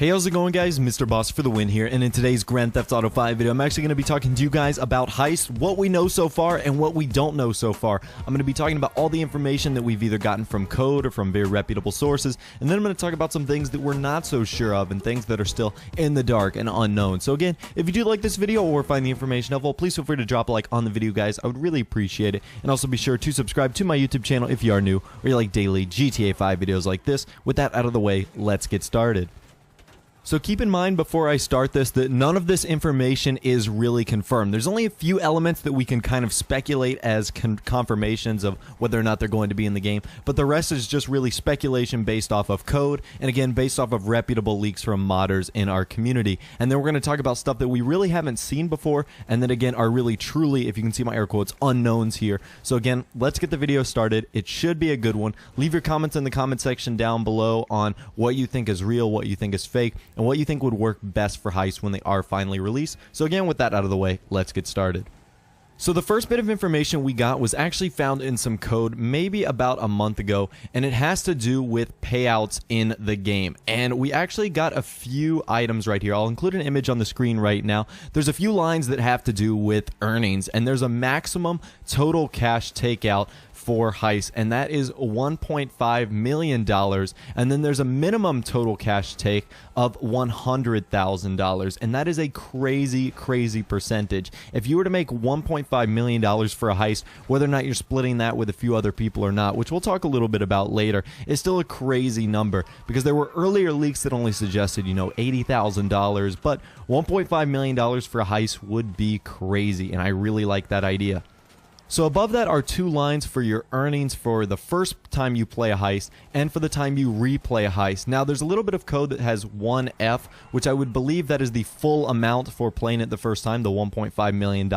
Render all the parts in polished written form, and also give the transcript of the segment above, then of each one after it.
Hey, how's it going, guys? Mr. Boss for the win here, and in today's Grand Theft Auto 5 video, I'm actually going to be talking to you guys about Heist, what we know so far, and what we don't know so far. I'm going to be talking about all the information that we've either gotten from code or from very reputable sources, and then I'm going to talk about some things that we're not so sure of and things that are still in the dark and unknown. So again, if you do like this video or find the information helpful, please feel free to drop a like on the video, guys. I would really appreciate it, and also be sure to subscribe to my YouTube channel if you are new or you like daily GTA 5 videos like this. With that out of the way, let's get started. So keep in mind before I start this that none of this information is really confirmed. There's only a few elements that we can kind of speculate as confirmations of whether or not they're going to be in the game, but the rest is just really speculation based off of code, and again based off of reputable leaks from modders in our community. And then we're going to talk about stuff that we really haven't seen before, and then again are really truly, if you can see my air quotes, unknowns here. So again, let's get the video started. It should be a good one. Leave your comments in the comment section down below on what you think is real, what you think is fake, and what you think would work best for Heist when they are finally released. So again, with that out of the way, let's get started. So the first bit of information we got was actually found in some code maybe about a month ago, and it has to do with payouts in the game. And we actually got a few items right here. I'll include an image on the screen right now. There's a few lines that have to do with earnings, and there's a maximum total cash takeout for Heist, and that is $1.5 million, and then there's a minimum total cash take of $100,000, and that is a crazy percentage. If you were to make $1.5 million for a Heist, whether or not you're splitting that with a few other people or not, which we'll talk a little bit about later, is still a crazy number, because there were earlier leaks that only suggested, you know, $80,000, but $1.5 million for a Heist would be crazy, and I really like that idea. So above that are two lines for your earnings for the first time you play a Heist and for the time you replay a Heist. Now there's a little bit of code that has 1F, which I would believe that is the full amount for playing it the first time, the $1.5 million.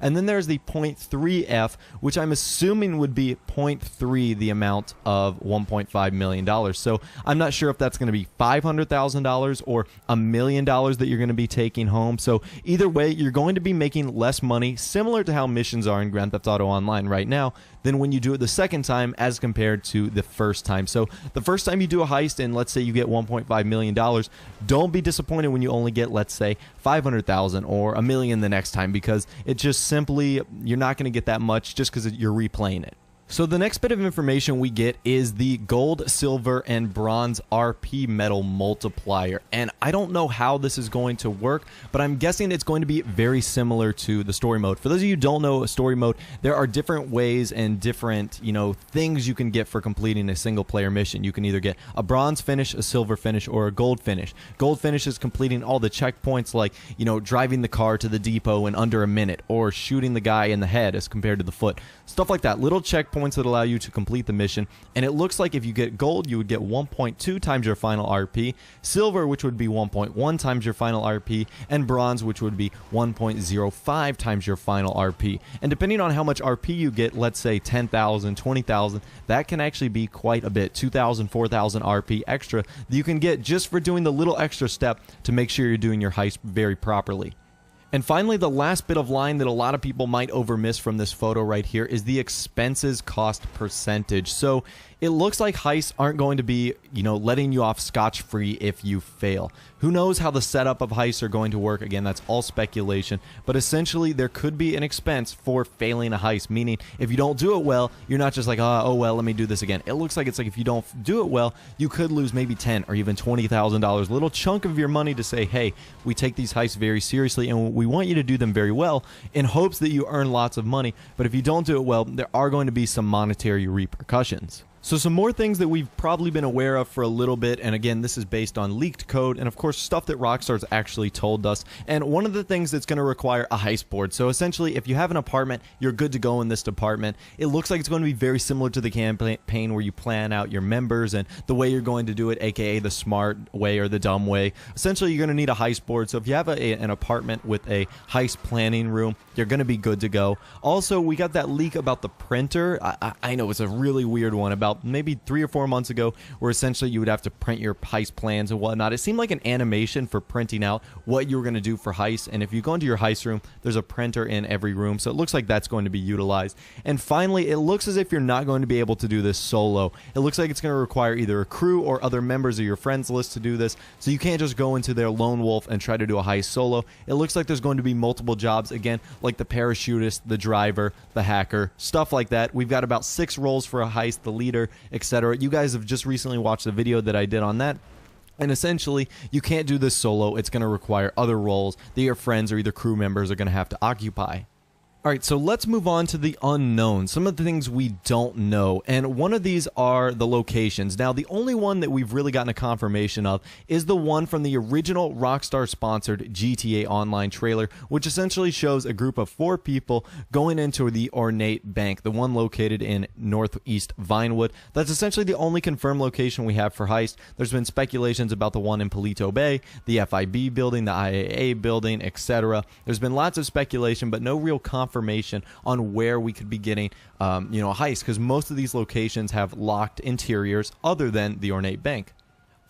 And then there's the 0.3F, which I'm assuming would be 0.3 the amount of $1.5 million. So I'm not sure if that's going to be $500,000 or $1 million that you're going to be taking home. So either way, you're going to be making less money, similar to how missions are in Grand Theft Auto Online right now, than when you do it the second time as compared to the first time. So the first time you do a heist and let's say you get $1.5 million, don't be disappointed when you only get, let's say, $500,000 or $1 million the next time, because it just simply, you're not going to get that much just because you're replaying it. So the next bit of information we get is the gold, silver, and bronze RP medal multiplier. And I don't know how this is going to work, but I'm guessing it's going to be very similar to the story mode. For those of you who don't know story mode, there are different ways and different, you know, things you can get for completing a single player mission. You can either get a bronze finish, a silver finish, or a gold finish. Gold finish is completing all the checkpoints, like, you know, driving the car to the depot in under a minute, or shooting the guy in the head as compared to the foot. Stuff like that. Little checkpoints that allow you to complete the mission, and it looks like if you get gold, you would get 1.2 times your final RP, silver, which would be 1.1 times your final RP, and bronze, which would be 1.05 times your final RP. And depending on how much RP you get, let's say 10,000, 20,000, that can actually be quite a bit, 2,000, 4,000 RP extra that you can get just for doing the little extra step to make sure you're doing your heist very properly. And finally, the last bit of line that a lot of people might overmiss from this photo right here is the expenses cost percentage. So it looks like heists aren't going to be, you know, letting you off scotch-free if you fail. Who knows how the setup of heists are going to work? Again, that's all speculation. But essentially, there could be an expense for failing a heist, meaning if you don't do it well, you're not just like, oh well, let me do this again. It looks like it's like if you don't do it well, you could lose maybe $10,000 or even $20,000, a little chunk of your money to say, hey, we take these heists very seriously and we want you to do them very well in hopes that you earn lots of money. But if you don't do it well, there are going to be some monetary repercussions. So some more things that we've probably been aware of for a little bit, and again, this is based on leaked code and of course stuff that Rockstar's actually told us. And one of the things that's going to require a heist board. So essentially, if you have an apartment, you're good to go in this department. It looks like it's going to be very similar to the campaign where you plan out your members and the way you're going to do it, aka the smart way or the dumb way. Essentially, you're going to need a heist board. So if you have an apartment with a heist planning room, you're going to be good to go. Also, we got that leak about the printer. I know it's a really weird one about about maybe 3 or 4 months ago, where essentially you would have to print your heist plans and whatnot. It seemed like an animation for printing out what you were going to do for heist, and if you go into your heist room, there's a printer in every room, so it looks like that's going to be utilized. And finally, it looks as if you're not going to be able to do this solo. It looks like it's going to require either a crew or other members of your friends list to do this, so you can't just go into their lone wolf and try to do a heist solo. It looks like there's going to be multiple jobs, again, like the parachutist, the driver, the hacker, stuff like that. We've got about 6 roles for a heist, the leader, etc. You guys have just recently watched the video that I did on that. And essentially, you can't do this solo. It's going to require other roles that your friends or either crew members are going to have to occupy. Alright, so let's move on to the unknown, some of the things we don't know, and one of these are the locations. Now, the only one that we've really gotten a confirmation of is the one from the original Rockstar-sponsored GTA Online trailer, which essentially shows a group of 4 people going into the ornate bank, the one located in northeast Vinewood. That's essentially the only confirmed location we have for heist. There's been speculations about the one in Palito Bay, the FIB building, the IAA building, etc. There's been lots of speculation, but no real confirmation on where we could be getting, a heist, because most of these locations have locked interiors other than the ornate bank.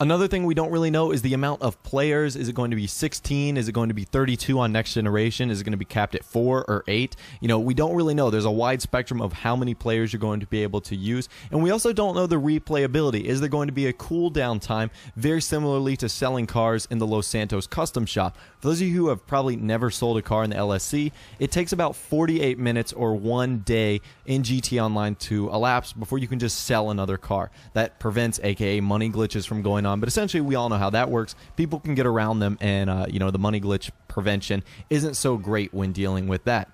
Another thing we don't really know is the amount of players. Is it going to be 16? Is it going to be 32 on Next Generation? Is it going to be capped at 4 or 8? We don't really know. There's a wide spectrum of how many players you're going to be able to use. And we also don't know the replayability. Is there going to be a cooldown time, very similarly to selling cars in the Los Santos custom shop? For those of you who have probably never sold a car in the LSC, it takes about 48 minutes or 1 day in GTA Online to elapse before you can just sell another car. That prevents, aka money glitches, from going on. But essentially, we all know how that works. People can get around them, and the money glitch prevention isn't so great when dealing with that.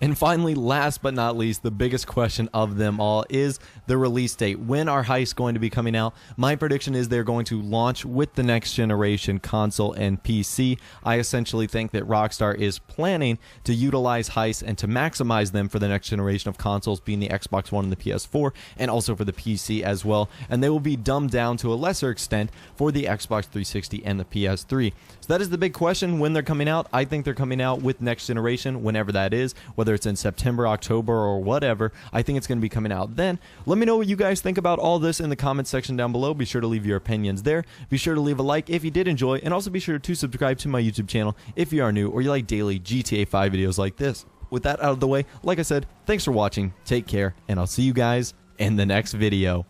And finally, last but not least, the biggest question of them all is the release date. When are heists going to be coming out? My prediction is they're going to launch with the next generation console and PC. I essentially think that Rockstar is planning to utilize heists and to maximize them for the next generation of consoles, being the Xbox One and the PS4, and also for the PC as well. And they will be dumbed down to a lesser extent for the Xbox 360 and the PS3. So that is the big question, when they're coming out. I think they're coming out with next generation, whenever that is, whether it's in September, October, or whatever. I think it's going to be coming out then. Let me know what you guys think about all this in the comments section down below. Be sure to leave your opinions there. Be sure to leave a like if you did enjoy, and also be sure to subscribe to my YouTube channel if you are new or you like daily GTA 5 videos like this. With that out of the way, like I said, thanks for watching, take care, and I'll see you guys in the next video.